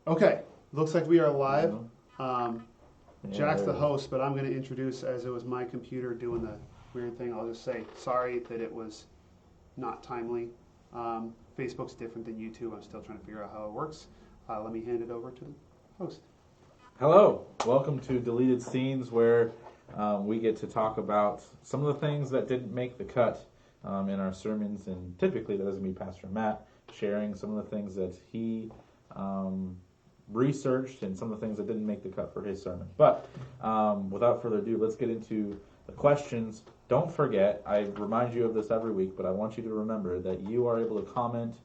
Okay, looks like we are live. Yeah, Jack's there the it is. host, but I'm going to introduce, as it was my computer doing the weird thing, I'll just say sorry that it was not timely. Facebook's different than YouTube. I'm still trying to figure out how it works. Let me hand it over to the host. Hello, welcome to Deleted Scenes, where we get to talk about some of the things that didn't make the cut in our sermons, and typically that doesn't be Pastor Matt sharing some of the things that he researched and some of the things that didn't make the cut for his sermon. But without further ado, let's get into the questions. Don't forget, I remind you of this every week, but I want you to remember that you are able to comment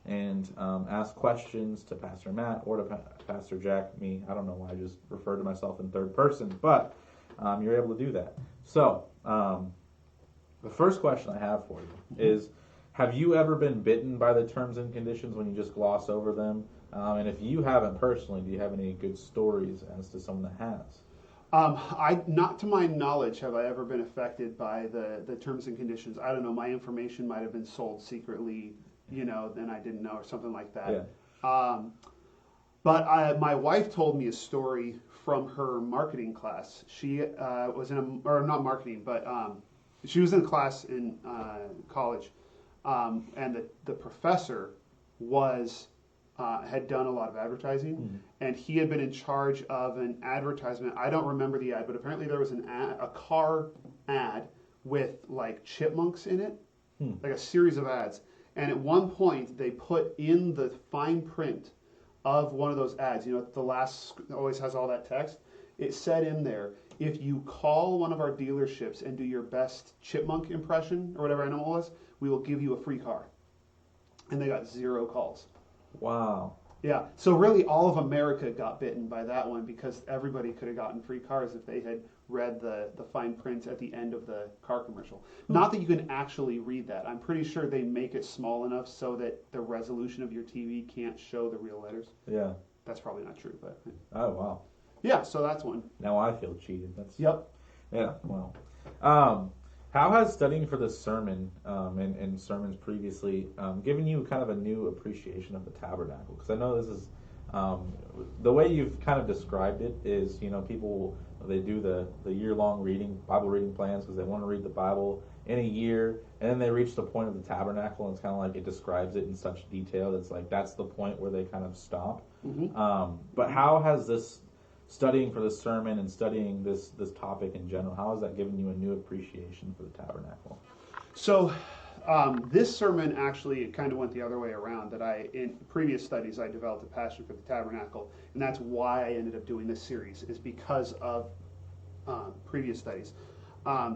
and ask questions to Pastor Matt or to Pastor Jack, me. I don't know why I just refer to myself in third person, but you're able to do that. So, the first question I have for you is, have you ever been bitten by the terms and conditions when you just gloss over them? And if you haven't personally, do you have any good stories as to someone that has? Not to my knowledge, have I ever been affected by the terms and conditions. I don't know. My information might have been sold secretly, and I didn't know, or something like that. Yeah. My wife told me a story from her marketing class. She was in or not marketing, but she was in a class in college, and the professor was had done a lot of advertising, and he had been in charge of an advertisement. I don't remember the ad, but apparently there was a car ad with like chipmunks in it, like a series of ads. And at one point, they put in the fine print of one of those ads, the last always has all that text. It said in there, if you call one of our dealerships and do your best chipmunk impression or whatever animal it was, we will give you a free car. And they got 0 calls. Wow. Yeah, so really all of America got bitten by that one because everybody could have gotten free cars if they had read the fine print at the end of the car commercial. Not that you can actually read that. I'm pretty sure they make it small enough so that the resolution of your TV can't show the real letters. Yeah. That's probably not true, but Oh, wow. yeah, so that's one. Now I feel cheated. That's Yep. Yeah, well. How has studying for this sermon and sermons previously given you kind of a new appreciation of the tabernacle? Because I know this is the way you've kind of described it is, people they do the year-long Bible reading plans because they want to read the Bible in a year, and then they reach the point of the tabernacle, and it's kind of like it describes it in such detail that's like that's the point where they kind of stop. But how has this studying for this sermon and studying this topic in general, how has that given you a new appreciation for the tabernacle? So this sermon actually kind of went the other way around. That in previous studies, I developed a passion for the tabernacle, and that's why I ended up doing this series, is because of previous studies.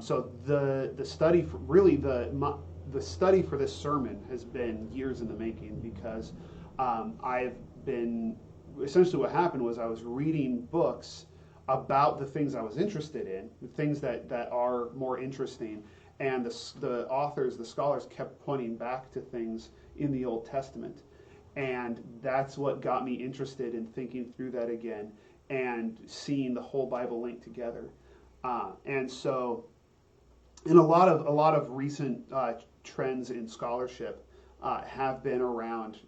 So the study for, really the study for this sermon has been years in the making because I've been essentially what happened was I was reading books about the things I was interested in, the things that are more interesting, and the authors, the scholars kept pointing back to things in the Old Testament. And that's what got me interested in thinking through that again and seeing the whole Bible linked together. And so, a lot of recent trends in scholarship have been around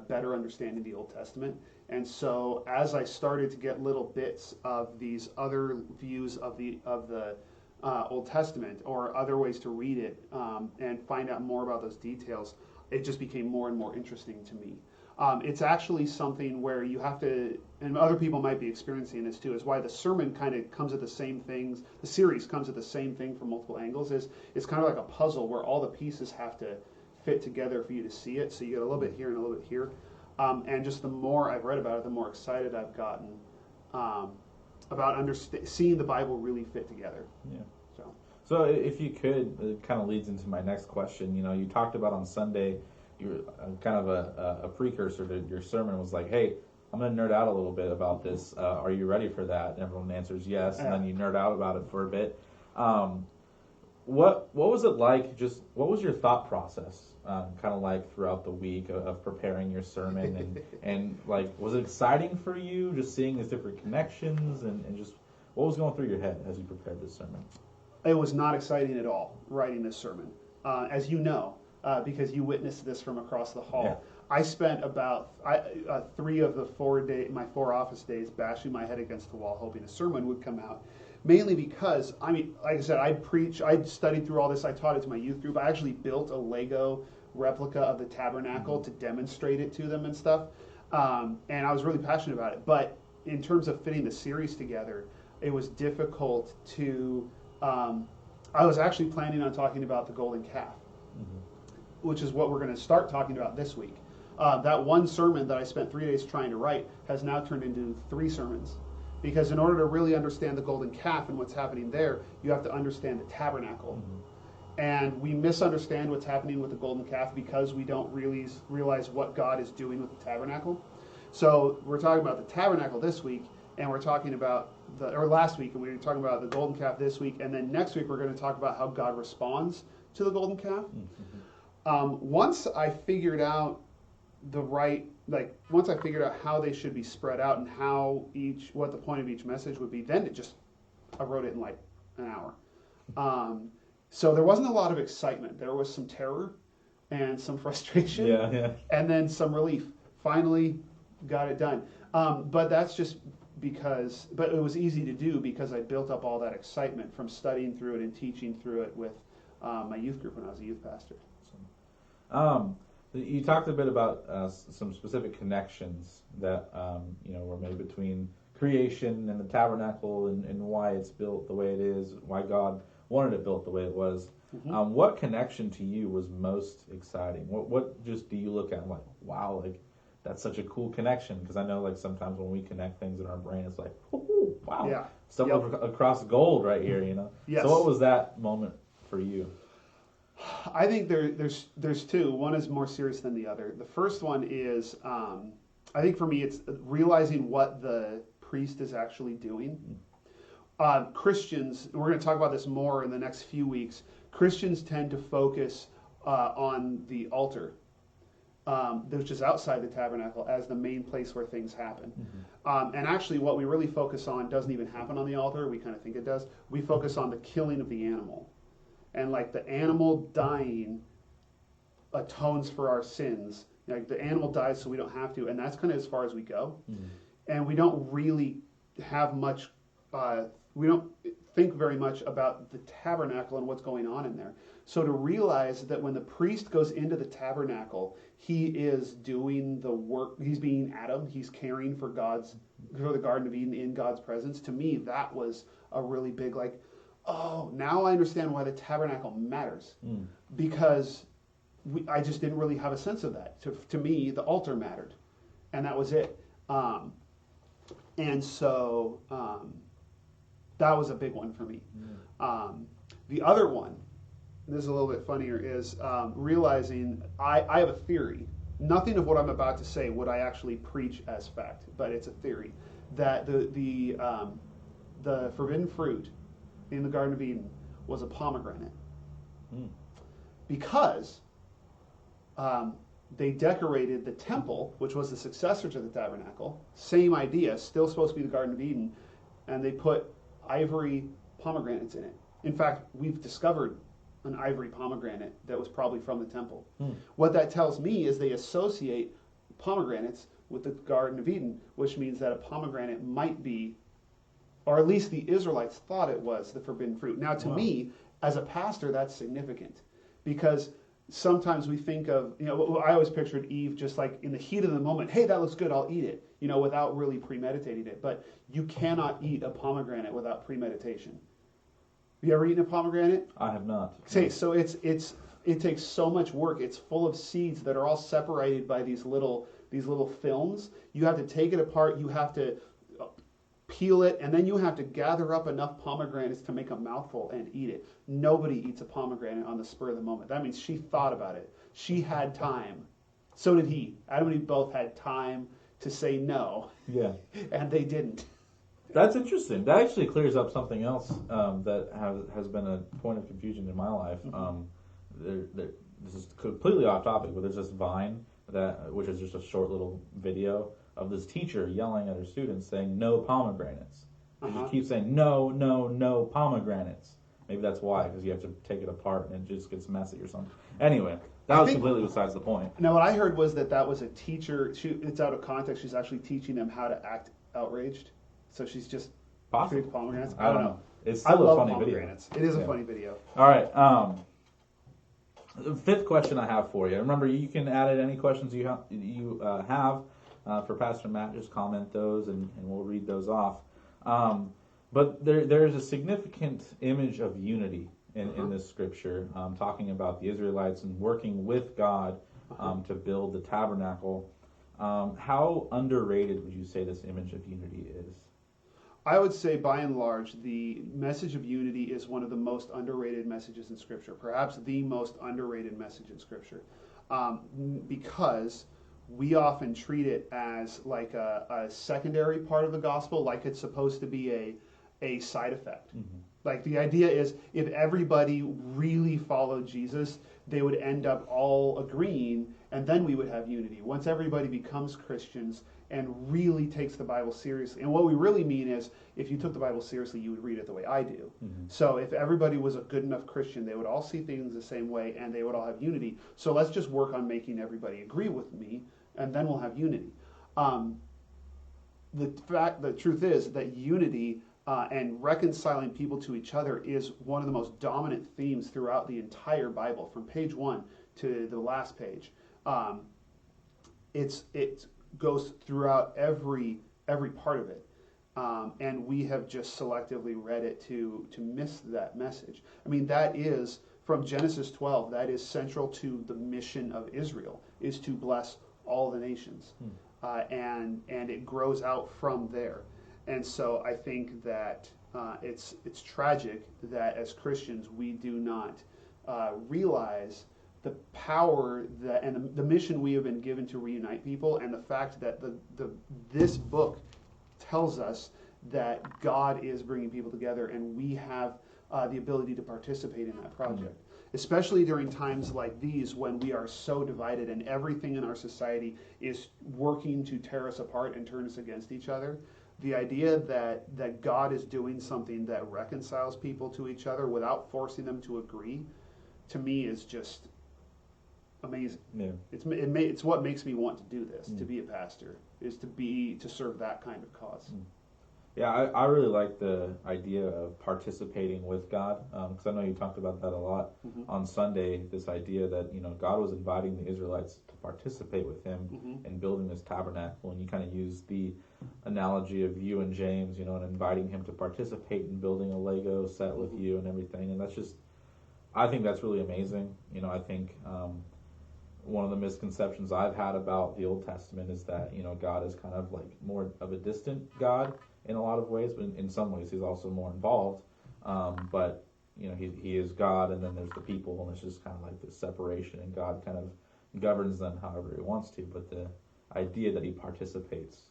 better understanding the Old Testament. And so, as I started to get little bits of these other views of the Old Testament or other ways to read it and find out more about those details, it just became more and more interesting to me. It's actually something where you have to, and other people might be experiencing this too, is why the sermon kind of comes at the same things, the series comes at the same thing from multiple angles. It's kind of like a puzzle where all the pieces have to fit together for you to see it. So you get a little bit here and a little bit here. And just the more I've read about it, the more excited I've gotten about seeing the Bible really fit together. Yeah. So if you could, it kind of leads into my next question. You talked about on Sunday, you kind of a precursor to your sermon was like, hey, I'm going to nerd out a little bit about this. Are you ready for that? And everyone answers yes, and then you nerd out about it for a bit. What was it like? What was your thought process kind of like throughout the week of preparing your sermon, and like, was it exciting for you just seeing these different connections and just what was going through your head as you prepared this sermon? It was not exciting at all writing this sermon, as you know, because you witnessed this from across the hall. I spent about 3 of the 4 my 4 office days bashing my head against the wall, hoping a sermon would come out. Mainly because, I mean, like I said, I studied through all this. I taught it to my youth group. I actually built a Lego replica of the tabernacle to demonstrate it to them and stuff. And I was really passionate about it. But in terms of fitting the series together, it was difficult to. I was actually planning on talking about the golden calf, which is what we're going to start talking about this week. That one sermon that I spent 3 days trying to write has now turned into 3 sermons. Because in order to really understand the golden calf and what's happening there, you have to understand the tabernacle. And we misunderstand what's happening with the golden calf because we don't really realize what God is doing with the tabernacle. So we're talking about the tabernacle this week, and we're talking about last week, and we were talking about the golden calf this week, and then next week we're going to talk about how God responds to the golden calf. Once I figured out once I figured out how they should be spread out and what the point of each message would be, then I wrote it in like an hour. So there wasn't a lot of excitement. There was some terror and some frustration, and then some relief. Finally, got it done. But that's just but it was easy to do because I built up all that excitement from studying through it and teaching through it with my youth group when I was a youth pastor. You talked a bit about some specific connections that were made between creation and the tabernacle and why it's built the way it is, why God wanted it built the way it was. What connection to you was most exciting? What just do you look at and like, wow, like that's such a cool connection? Because I know like sometimes when we connect things in our brain, it's like, ooh, wow, stumbled across gold right here, Yes. So what was that moment for you? I think there's 2. One is more serious than the other. The first one is, I think for me, it's realizing what the priest is actually doing. Christians, we're going to talk about this more in the next few weeks, Christians tend to focus on the altar, which is outside the tabernacle, as the main place where things happen. And actually what we really focus on doesn't even happen on the altar. We kind of think it does. We focus on the killing of the animal. And like the animal dying atones for our sins. Like the animal dies so we don't have to, and that's kind of as far as we go. And we don't really have much, we don't think very much about the tabernacle and what's going on in there. So to realize that when the priest goes into the tabernacle, he is doing the work, he's being Adam, he's caring for the Garden of Eden in God's presence. To me, that was a really big oh, now I understand why the tabernacle matters. Because I just didn't really have a sense of that. To me, the altar mattered. And that was it. And so that was a big one for me. The other one, this is a little bit funnier, is realizing I have a theory. Nothing of what I'm about to say would I actually preach as fact, but it's a theory that the forbidden fruit in the Garden of Eden was a pomegranate. Because they decorated the temple, which was the successor to the tabernacle, same idea, still supposed to be the Garden of Eden, and they put ivory pomegranates in it. In fact, we've discovered an ivory pomegranate that was probably from the temple. What that tells me is they associate pomegranates with the Garden of Eden, which means that a pomegranate might be, or at least the Israelites thought it was, the forbidden fruit. Now, to me, as a pastor, that's significant. Because sometimes we think of, I always pictured Eve just like in the heat of the moment, hey, that looks good, I'll eat it, without really premeditating it. But you cannot eat a pomegranate without premeditation. Have you ever eaten a pomegranate? I have not. Okay, so it takes so much work. It's full of seeds that are all separated by these little films. You have to take it apart, you have to peel it, and then you have to gather up enough pomegranates to make a mouthful and eat it. Nobody eats a pomegranate on the spur of the moment. That means she thought about it. She had time. So did he. Adam and Eve both had time to say no. Yeah. And they didn't. That's interesting. That actually clears up something else that has been a point of confusion in my life. This is completely off topic, but there's this Vine which is just a short little video of this teacher yelling at her students saying no pomegranates. They just keep saying no, no, no pomegranates. Maybe that's why, because you have to take it apart and it just gets messy or something. Anyway, That I was think, completely besides the point. now what I heard was that was a teacher. It's out of context. She's actually teaching them how to act outraged. So she's just Possible. shooting pomegranates. I don't know. It's I still a love funny video. pomegranates. It is a Yeah. funny video. All right. The fifth question I have for you. Remember, you can add in any questions you have for Pastor Matt. Just comment those, and we'll read those off. But there's a significant image of unity in this scripture, talking about the Israelites and working with God to build the tabernacle. How underrated would you say this image of unity is? I would say, by and large, the message of unity is one of the most underrated messages in Scripture, perhaps the most underrated message in Scripture, because we often treat it as like a secondary part of the gospel, like it's supposed to be a side effect. Mm-hmm. Like the idea is, if everybody really followed Jesus, they would end up all agreeing, and then we would have unity. Once everybody becomes Christians and really takes the Bible seriously. And what we really mean is, if you took the Bible seriously, you would read it the way I do. Mm-hmm. So if everybody was a good enough Christian, they would all see things the same way, and they would all have unity. So let's just work on making everybody agree with me, and then we'll have unity. The truth is that unity and reconciling people to each other is one of the most dominant themes throughout the entire Bible, from page 1 to the last page. It goes throughout every part of it, and we have just selectively read it to miss that message. I mean, that is from Genesis 12. That is central to the mission of Israel, is to bless all the nations, and it grows out from there. And so I think that it's tragic that as Christians we do not realize the power and the mission we have been given to reunite people, and the fact that this book tells us that God is bringing people together, and we have the ability to participate in that project. Especially during times like these, when we are so divided and everything in our society is working to tear us apart and turn us against each other. The idea that God is doing something that reconciles people to each other without forcing them to agree, to me, is just amazing. Yeah. It's what makes me want to do this, to be a pastor, is to serve that kind of cause. Yeah, I really like the idea of participating with God, because I know you talked about that a lot on Sunday, this idea that, God was inviting the Israelites to participate with him in building this tabernacle, and you kind of use the analogy of you and James, and inviting him to participate in building a Lego set with you and everything, and I think that's really amazing. I think one of the misconceptions I've had about the Old Testament is that, God is kind of like more of a distant God in a lot of ways, but in some ways he's also more involved. But he is God, and then there's the people, and it's just kind of like this separation, and God kind of governs them however he wants to. But the idea that he participates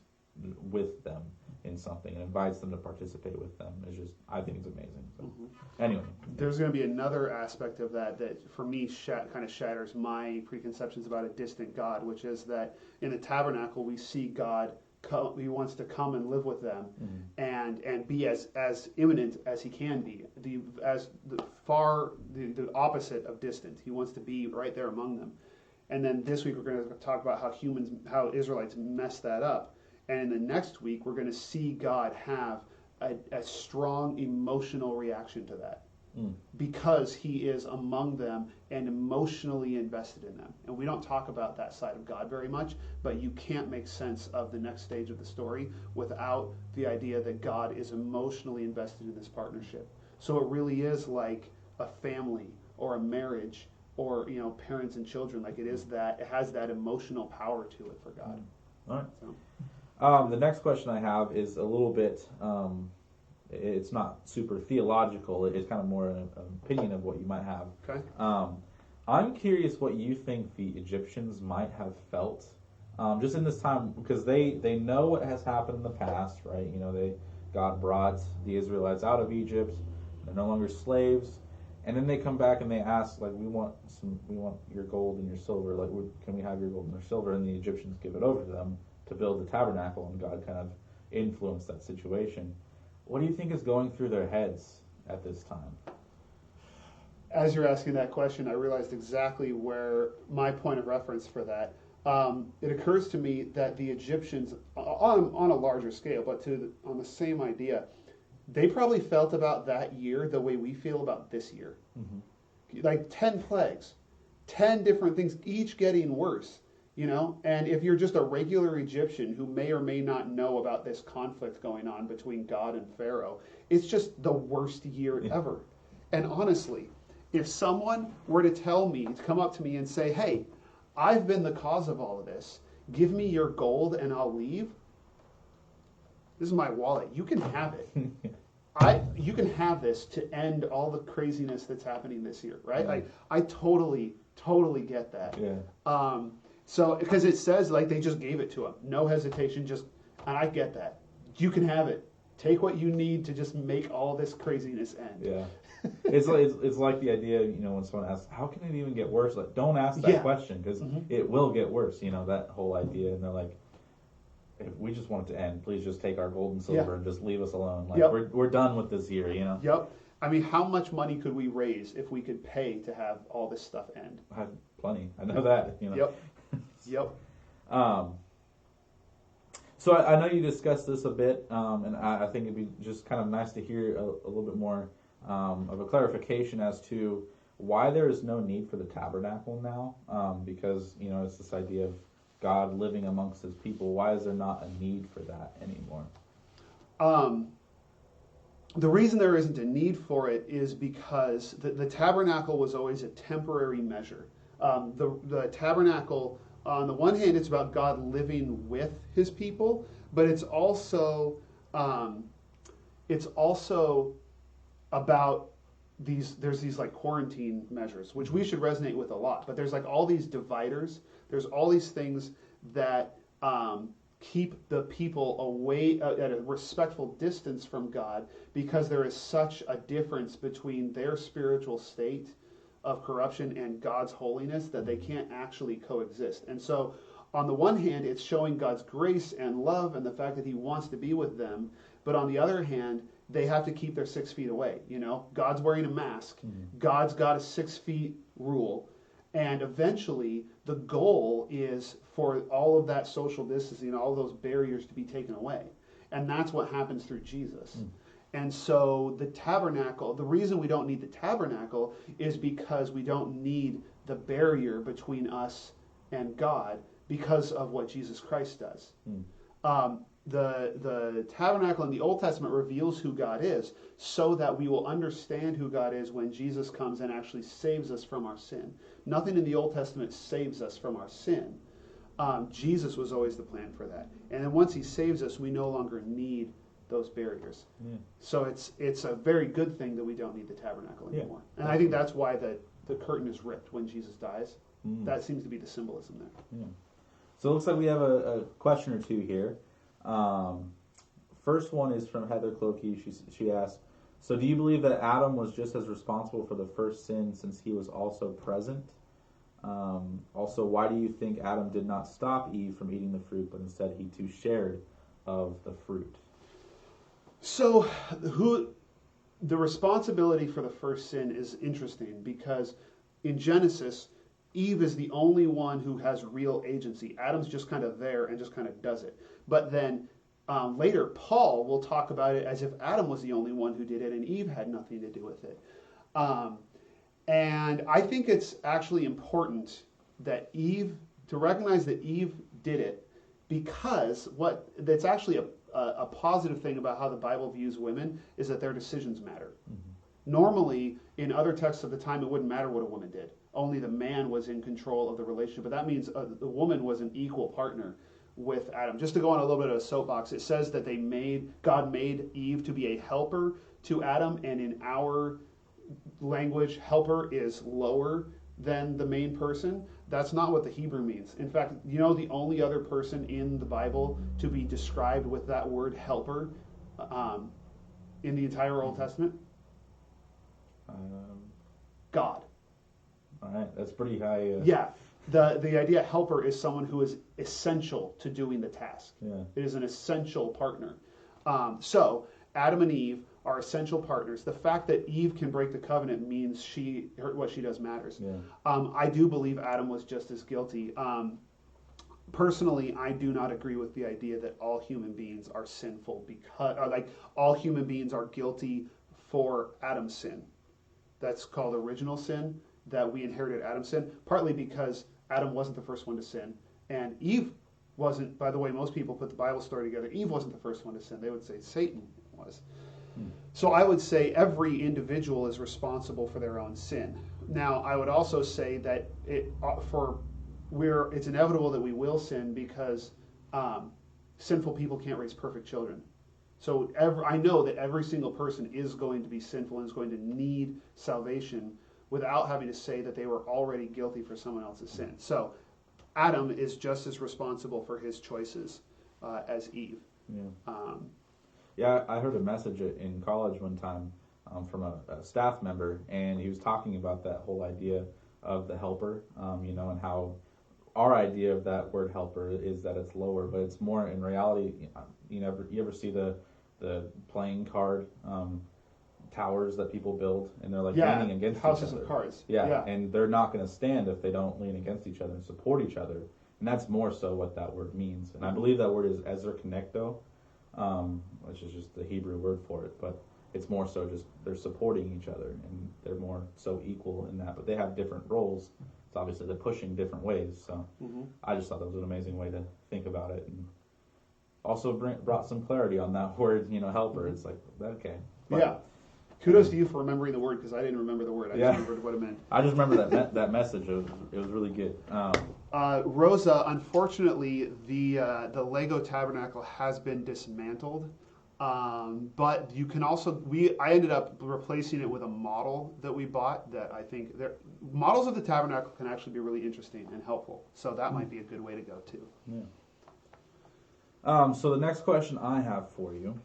with them in something and invites them to participate with them is just, I think it's amazing. So anyway, there's going to be another aspect of that for me kind of shatters my preconceptions about a distant God, which is that in the tabernacle we see God. He wants to come and live with them, and be as imminent as he can be. The opposite of distant. He wants to be right there among them. And then this week we're going to talk about how Israelites messed that up. And in the next week we're going to see God have a strong emotional reaction to that. Because he is among them and emotionally invested in them. And we don't talk about that side of God very much, but you can't make sense of the next stage of the story without the idea that God is emotionally invested in this partnership. So it really is like a family or a marriage or parents and children. Like it has that emotional power to it for God. All right. So. The next question I have is a little bit it's not super theological. It's kind of more an opinion of what you might have. Okay. I'm curious what you think the Egyptians might have felt just in this time, because they know what has happened in the past, right? God brought the Israelites out of Egypt. They're no longer slaves, and then they come back and they ask, like, we want your gold and your silver. Like, can we have your gold and your silver? And the Egyptians give it over to them to build the tabernacle, and God kind of influenced that situation. What do you think is going through their heads at this time? as you're asking that question, I realized exactly where my point of reference for that. It occurs to me that the Egyptians, on a larger scale, but on the same idea, they probably felt about that year the way we feel about this year. Like 10 plagues, 10 different things, each getting worse, you know? And if you're just a regular Egyptian who may or may not know about this conflict going on between God and Pharaoh, it's just the worst year ever. And honestly, if someone were to tell me, to come up to me and say, hey, I've been the cause of all of this, give me your gold and I'll leave. This is my wallet. You can have it. You can have this to end all the craziness that's happening this year, right? Like, I totally get that. Yeah. So, because it says, like, they just gave it to him. No hesitation, and I get that. You can have it. Take what you need to just make all this craziness end. Yeah. It's like the idea, you know, when someone asks, how can it even get worse? Like, don't ask that question, because it will get worse, you know, that whole idea. And they're like, if we just want it to end, please just take our gold and silver and just leave us alone. Like, we're done with this year, you know? Yep. I mean, how much money could we raise if we could pay to have all this stuff end? Plenty. I know that, you know? Yep. So I know you discussed this a bit, and I think it'd be just kind of nice to hear a little bit more of a clarification as to why there is no need for the tabernacle now, because, you know, it's this idea of God living amongst his people. Why is there not a need for that anymore? The reason there isn't a need for it is because the tabernacle was always a temporary measure. The tabernacle, on the one hand, it's about God living with his people, but it's also about there's these like quarantine measures, which we should resonate with a lot. But there's like all these dividers. There's all these things that keep the people away at a respectful distance from God, because there is such a difference between their spiritual state of corruption and God's holiness that they can't actually coexist. And so on the one hand, it's showing God's grace and love and the fact that he wants to be with them. But on the other hand, they have to keep their 6 feet away. You know, God's wearing a mask. God's got a 6 feet rule. And eventually, the goal is for all of that social distancing, all those barriers to be taken away. And that's what happens through Jesus. And so the tabernacle, the reason we don't need the tabernacle is because we don't need the barrier between us and God because of what Jesus Christ does. The tabernacle in the Old Testament reveals who God is, so that we will understand who God is when Jesus comes and actually saves us from our sin. Nothing in the Old Testament saves us from our sin. Jesus was always the plan for that. And then once he saves us, we no longer need those barriers. So it's a very good thing that we don't need the tabernacle anymore. And I think that's why the curtain is ripped when Jesus dies. That seems to be the symbolism there. So it looks like we have a question or two here. First one is from Heather Clokey. She asked, so do you believe that Adam was just as responsible for the first sin since he was also present? Also, why do you think Adam did not stop Eve from eating the fruit, but instead he too shared of the fruit? So the responsibility for the first sin is interesting, because in Genesis, Eve is the only one who has real agency. Adam's just kind of there and just kind of does it. But then later, Paul will talk about it as if Adam was the only one who did it and Eve had nothing to do with it. And I think it's actually important to recognize that Eve did it, because that's actually a positive thing about how the Bible views women is that their decisions matter. Normally, in other texts of the time, it wouldn't matter what a woman did. Only the man was in control of the relationship. But that means the woman was an equal partner with Adam. Just to go on a little bit of a soapbox, it says that God made Eve to be a helper to Adam, and in our language, helper is lower than the main person. That's not what the Hebrew means. In fact, you know the only other person in the Bible to be described with that word helper in the entire Old Testament? God. All right, that's pretty high. Yeah. The idea helper is someone who is essential to doing the task. Yeah. It is an essential partner. So Adam and Eve are essential partners. The fact that Eve can break the covenant means what she does matters. Yeah. I do believe Adam was just as guilty. Personally, I do not agree with the idea that all human beings are sinful because, like, all human beings are guilty for Adam's sin. That's called original sin, that we inherited Adam's sin, partly because Adam wasn't the first one to sin, and Eve wasn't. By the way, most people put the Bible story together. Eve wasn't the first one to sin. They would say Satan was. So I would say every individual is responsible for their own sin. Now, I would also say that it's inevitable that we will sin because sinful people can't raise perfect children. So I know that every single person is going to be sinful and is going to need salvation without having to say that they were already guilty for someone else's sin. So Adam is just as responsible for his choices as Eve. Yeah. Yeah, I heard a message in college one time from a staff member, and he was talking about that whole idea of the helper, and how our idea of that word helper is that it's lower, but it's more in reality. You ever see the playing card towers that people build, and they're like leaning against each other. Houses of cards. Yeah, and they're not going to stand if they don't lean against each other and support each other. And that's more so what that word means. And I believe that word is ezer connecto, which is just the Hebrew word for it. But it's more so just they're supporting each other, and they're more so equal in that. But they have different roles. So obviously they're pushing different ways. So I just thought that was an amazing way to think about it, and also brought some clarity on that word, helper. It's like, okay. But, yeah. Kudos to you for remembering the word, because I didn't remember the word. I just remembered what it meant. I just remember that message. It was really good. Rosa, unfortunately, the Lego Tabernacle has been dismantled. But you can also, I ended up replacing it with a model that we bought that I think, models of the Tabernacle can actually be really interesting and helpful. So that might be a good way to go too. Yeah. So the next question I have for you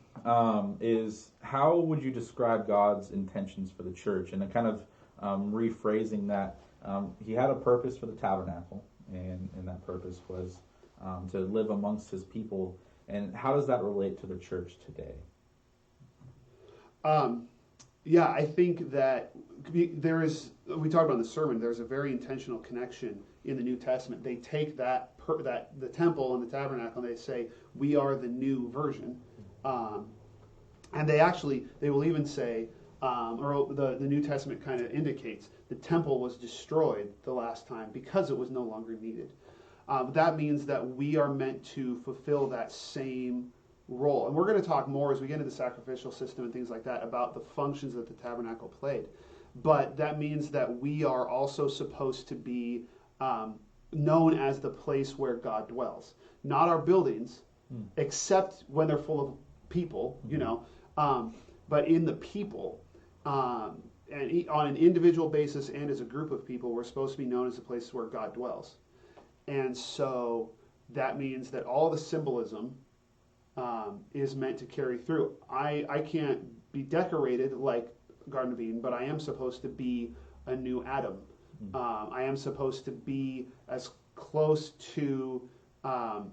is, how would you describe God's intentions for the church? And kind of rephrasing that, he had a purpose for the tabernacle, and that purpose was to live amongst his people. And how does that relate to the church today? Yeah, I think that we talked about in the sermon, there's a very intentional connection in the New Testament. They take the temple and the tabernacle, and they say, we are the new version. And they will even say, or the New Testament kind of indicates, the temple was destroyed the last time because it was no longer needed. That means that we are meant to fulfill that same role. And we're going to talk more as we get into the sacrificial system and things like that about the functions that the tabernacle played. But that means that we are also supposed to be known as the place where God dwells. Not our buildings, except when they're full of people, but in the people. And on an individual basis and as a group of people, we're supposed to be known as the place where God dwells. And so that means that all the symbolism is meant to carry through. I can't be decorated like Garden of Eden, but I am supposed to be a new Adam. I am supposed to be as close to that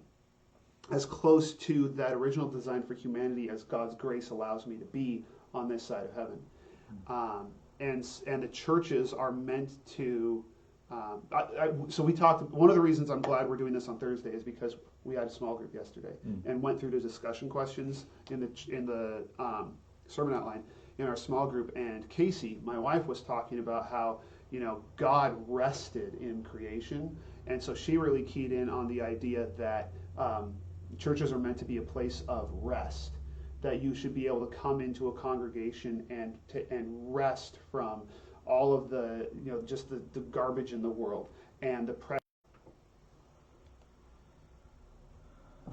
original design for humanity as God's grace allows me to be on this side of heaven. And the churches are meant to. So we talked. One of the reasons I'm glad we're doing this on Thursday is because we had a small group yesterday and went through the discussion questions in the sermon outline in our small group. And Casey, my wife, was talking about how God rested in creation, and so she really keyed in on the idea that churches are meant to be a place of rest. That you should be able to come into a congregation and rest from all of the, just the garbage in the world and the pressure.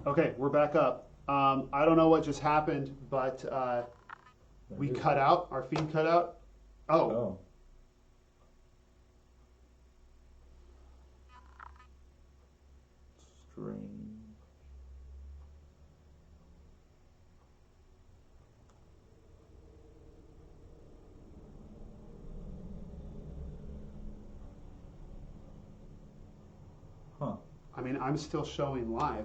Okay, we're back up. I don't know what just happened, but we cut out, our feed cut out. Oh. Strange. I mean, I'm still showing live.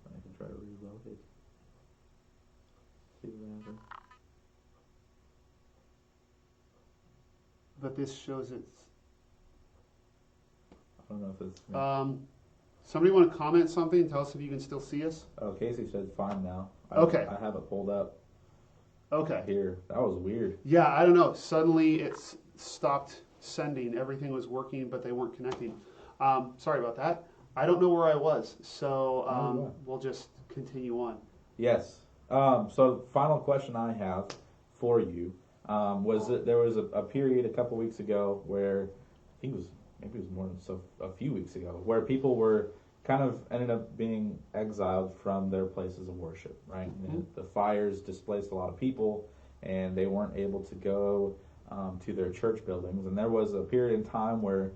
I can try to reload it. but this shows it's. I don't know if it's. Somebody want to comment something? Tell us if you can still see us. Oh, Casey said fine now. Okay. I have it pulled up. Okay. Here. That was weird. Yeah, I don't know. Suddenly it's stopped sending. Everything was working, but they weren't connecting. Sorry about that. I don't know where I was, so we'll just continue on. Yes. So final question I have for you was that there was a period a couple weeks ago where I think it was more than a few weeks ago where people were kind of ended up being exiled from their places of worship, right? Mm-hmm. The fires displaced a lot of people, and they weren't able to go to their church buildings. And there was a period in time where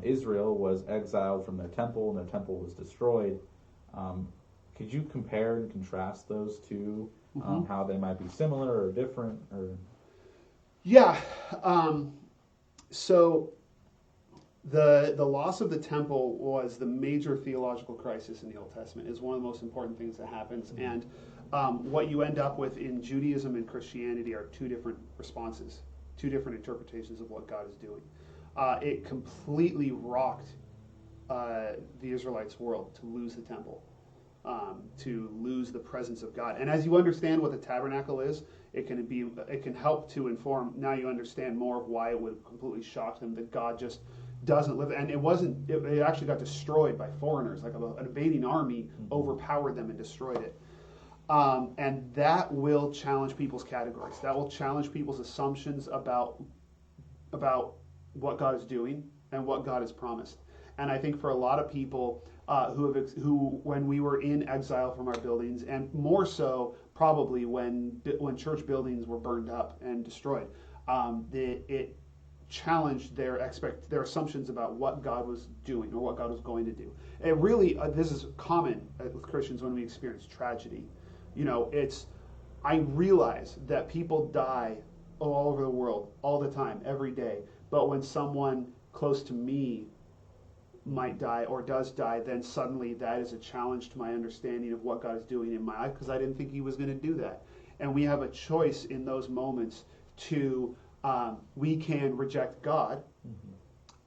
Israel was exiled from their temple, and their temple was destroyed. Could you compare and contrast those two, how they might be similar or different? Or yeah. So the loss of the temple was the major theological crisis in the Old Testament. It's one of the most important things that happens. And what you end up with in Judaism and Christianity are two different responses, two different interpretations of what God is doing. It completely rocked the Israelites' world to lose the temple, to lose the presence of God. And as you understand what the tabernacle is, it can help to inform. Now you understand more of why it would completely shock them that God just doesn't live. And it actually got destroyed by foreigners, like an invading army overpowered them and destroyed it. And that will challenge people's categories. That will challenge people's assumptions about what God is doing and what God has promised. And I think for a lot of people who when we were in exile from our buildings, and more so probably when church buildings were burned up and destroyed, it challenged their assumptions about what God was doing or what God was going to do. It really this is common with Christians when we experience tragedy. I realize that people die all over the world all the time, every day. But when someone close to me might die or does die, then suddenly that is a challenge to my understanding of what God is doing in my life, because I didn't think He was going to do that. And we have a choice in those moments to, we can reject God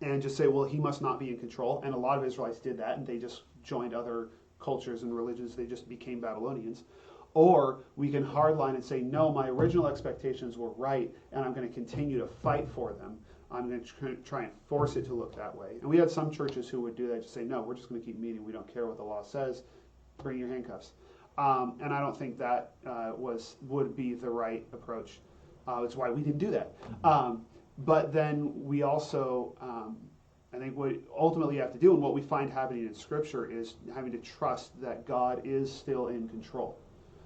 and just say, well, He must not be in control. And a lot of Israelites did that, and they just joined other cultures and religions. They just became Babylonians. Or we can hardline and say, no, my original expectations were right, and I'm going to continue to fight for them. I'm going to try and force it to look that way. And we had some churches who would do that, just say, no, we're just going to keep meeting. We don't care what the law says. Bring your handcuffs. And I don't think that would be the right approach. It's why we didn't do that. But then we also, I think what ultimately you have to do, and what we find happening in Scripture, is having to trust that God is still in control.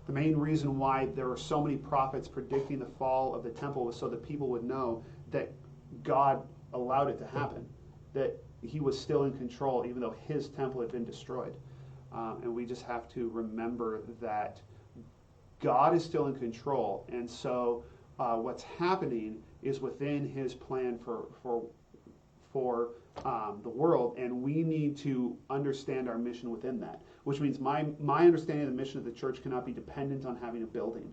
The main reason why there were so many prophets predicting the fall of the temple was so that people would know that God allowed it to happen, that He was still in control even though His temple had been destroyed. And we just have to remember that God is still in control, and so what's happening is within His plan for the world, and we need to understand our mission within that, which means my understanding of the mission of the church cannot be dependent on having a building.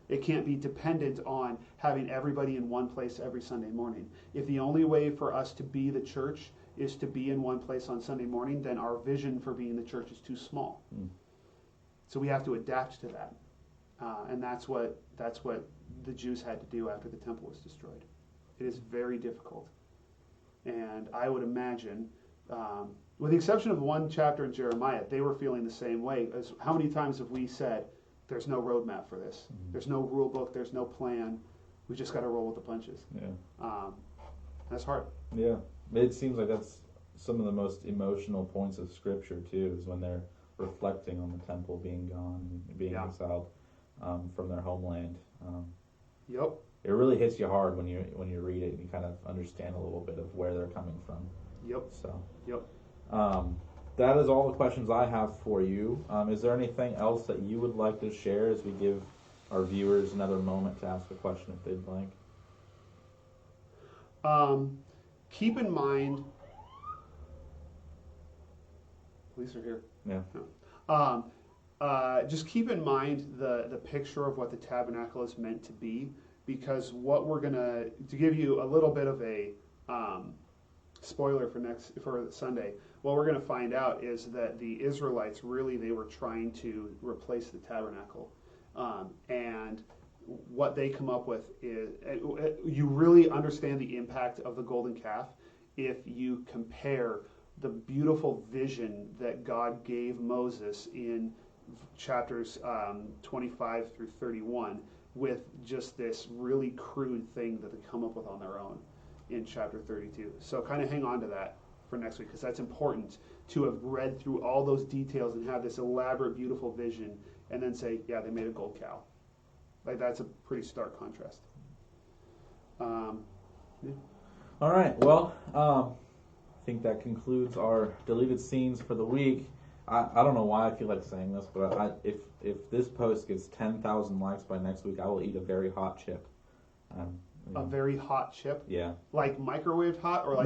It can't be dependent on having everybody in one place every Sunday morning. If the only way for us to be the church is to be in one place on Sunday morning, then our vision for being the church is too small. So we have to adapt to that. And that's what the Jews had to do after the temple was destroyed. It is very difficult. And I would imagine, with the exception of one chapter in Jeremiah, they were feeling the same way. As how many times have we said, there's no roadmap for this. There's no rule book. There's no plan. We just got to roll with the punches. Yeah. That's hard. Yeah. It seems like that's some of the most emotional points of Scripture, too, is when they're reflecting on the temple being gone and being exiled from their homeland. Yep. It really hits you hard when you read it and you kind of understand a little bit of where they're coming from. Yep. So. Yep. That is all the questions I have for you. Is there anything else that you would like to share as we give our viewers another moment to ask a question if they'd like? Keep in mind, police are here. Yeah. Just keep in mind the picture of what the tabernacle is meant to be, because what we're to give you a little bit of a spoiler for Sunday. What we're going to find out is that the Israelites they were trying to replace the tabernacle, and what they come up with is you really understand the impact of the golden calf if you compare the beautiful vision that God gave Moses in chapters 25 through 31 with just this really crude thing that they come up with on their own in chapter 32. So kind of hang on to that for next week, because that's important to have read through all those details and have this elaborate, beautiful vision, and then say, yeah, they made a gold cow. Like, that's a pretty stark contrast. Yeah. All right. Well, I think that concludes our deleted scenes for the week. I don't know why I feel like saying this, but if this post gets 10,000 likes by next week, I will eat a very hot chip. A very hot chip? Yeah. Like microwaved hot, or like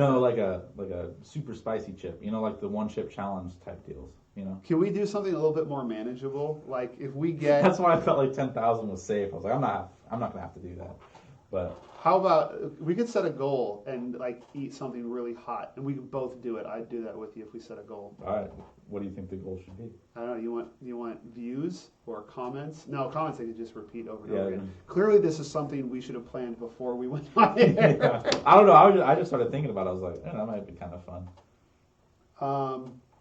like a super spicy chip. You know, like the one chip challenge type deals. You know. Can we do something a little bit more manageable? Like if we get. That's why I felt like 10,000 was safe. I was like, I'm not gonna have to do that. But how about we could set a goal and like eat something really hot, and we could both do it. I'd do that with you if we set a goal. All right. What do you think the goal should be? I don't know. You want views or comments? No, comments I could just repeat over and over again. Yeah. Clearly, this is something we should have planned before we went on air. Yeah. I don't know. I just started thinking about it. I was like, that might be kind of fun.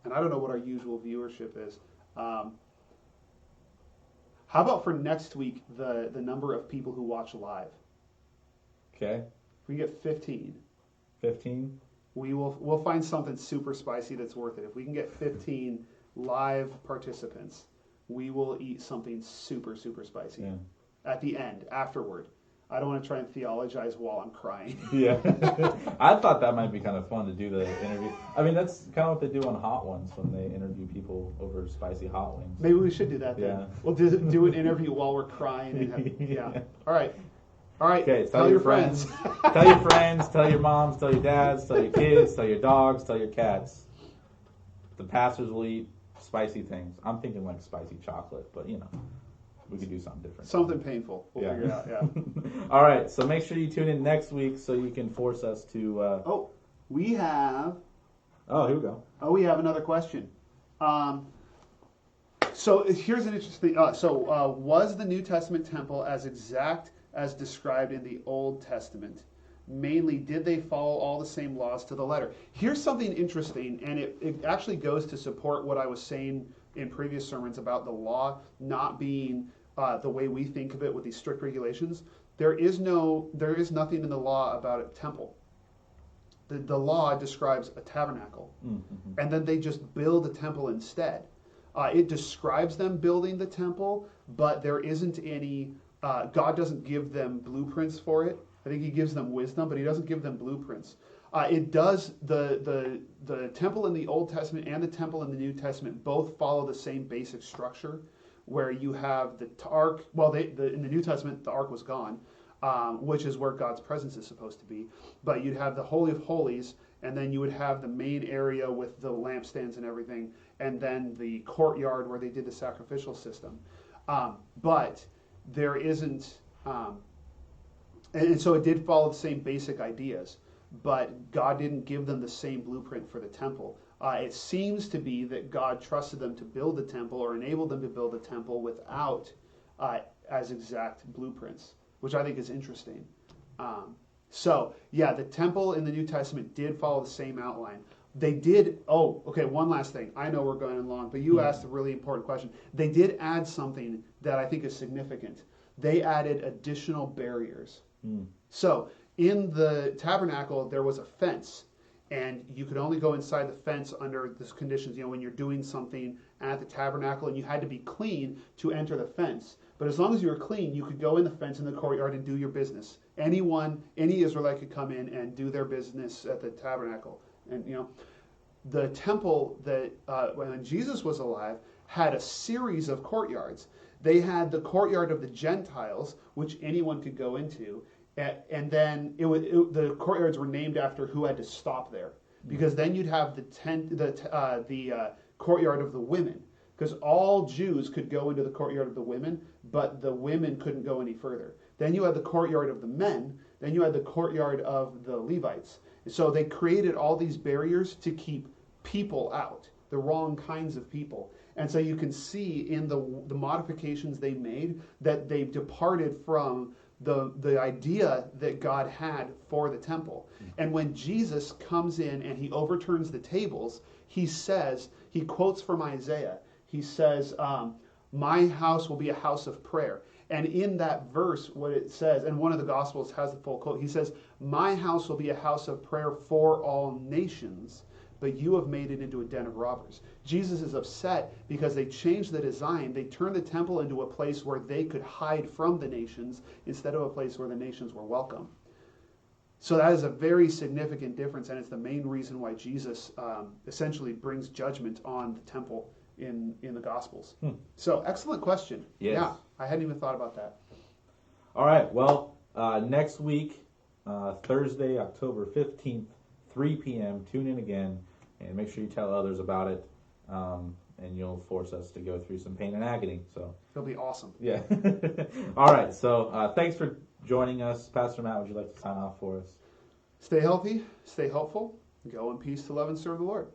And I don't know what our usual viewership is. How about for next week the number of people who watch live? Okay. If we get 15. 15? We'll find something super spicy that's worth it. If we can get 15 live participants, we will eat something super, super spicy. Yeah. At the end, afterward. I don't want to try and theologize while I'm crying. Yeah. I thought that might be kind of fun to do the interview. I mean, that's kind of what they do on Hot Ones when they interview people over spicy hot wings. Maybe we should do that then. Yeah. We'll do an interview while we're crying. Yeah. All right. Okay, tell your friends. Tell your friends, tell your moms, tell your dads, tell your kids, tell your dogs, tell your cats. The pastors will eat spicy things. I'm thinking like spicy chocolate, but you know, we could do something different. Something painful. We'll figure it out, yeah. All right, so make sure you tune in next week so you can force us to... we have... Oh, here we go. We have another question. So here's an interesting... was the New Testament temple as exact as described in the Old Testament? Mainly, did they follow all the same laws to the letter? Here's something interesting, and it actually goes to support what I was saying in previous sermons about the law not being the way we think of it with these strict regulations. There is nothing in the law about a temple. The law describes a tabernacle, and then they just build a temple instead. It describes them building the temple, but there isn't any... God doesn't give them blueprints for it. I think he gives them wisdom, but he doesn't give them blueprints. It does, the temple in the Old Testament and the temple in the New Testament both follow the same basic structure, where you have the ark. Well, in the New Testament, the ark was gone, which is where God's presence is supposed to be. But you'd have the Holy of Holies, and then you would have the main area with the lampstands and everything, and then the courtyard where they did the sacrificial system. But there isn't, and so it did follow the same basic ideas, but God didn't give them the same blueprint for the temple. It seems to be that God trusted them to build the temple or enabled them to build the temple without as exact blueprints, which I think is interesting. The temple in the New Testament did follow the same outline. They did, one last thing. I know we're going long, but you asked a really important question. They did add something that I think is significant. They added additional barriers. So in the tabernacle, there was a fence, and you could only go inside the fence under these conditions, when you're doing something at the tabernacle, and you had to be clean to enter the fence. But as long as you were clean, you could go in the fence in the courtyard and do your business. Any Israelite could come in and do their business at the tabernacle. And, the temple that, when Jesus was alive, had a series of courtyards. They had the courtyard of the Gentiles, which anyone could go into, and then the courtyards were named after who had to stop there, because then you'd have the courtyard of the women, because all Jews could go into the courtyard of the women, but the women couldn't go any further. then you had the courtyard of the men, then you had the courtyard of the Levites. So they created all these barriers to keep people out, the wrong kinds of people. And so you can see in the modifications they made that they departed from the idea that God had for the temple. And when Jesus comes in and he overturns the tables, he quotes from Isaiah. He says, my house will be a house of prayer. And in that verse, what it says, and one of the Gospels has the full quote, he says, my house will be a house of prayer for all nations, but you have made it into a den of robbers. Jesus is upset because they changed the design. They turned the temple into a place where they could hide from the nations instead of a place where the nations were welcome. So that is a very significant difference, and it's the main reason why Jesus essentially brings judgment on the temple in the Gospels. So, excellent question. Yes. Yeah, I hadn't even thought about that. All right, well, next week, Thursday, October 15th, 3 p.m., tune in again, and make sure you tell others about it, and you'll force us to go through some pain and agony. So It'll be awesome. Yeah. All right, so thanks for joining us. Pastor Matt, would you like to sign off for us? Stay healthy, stay hopeful, go in peace to love and serve the Lord.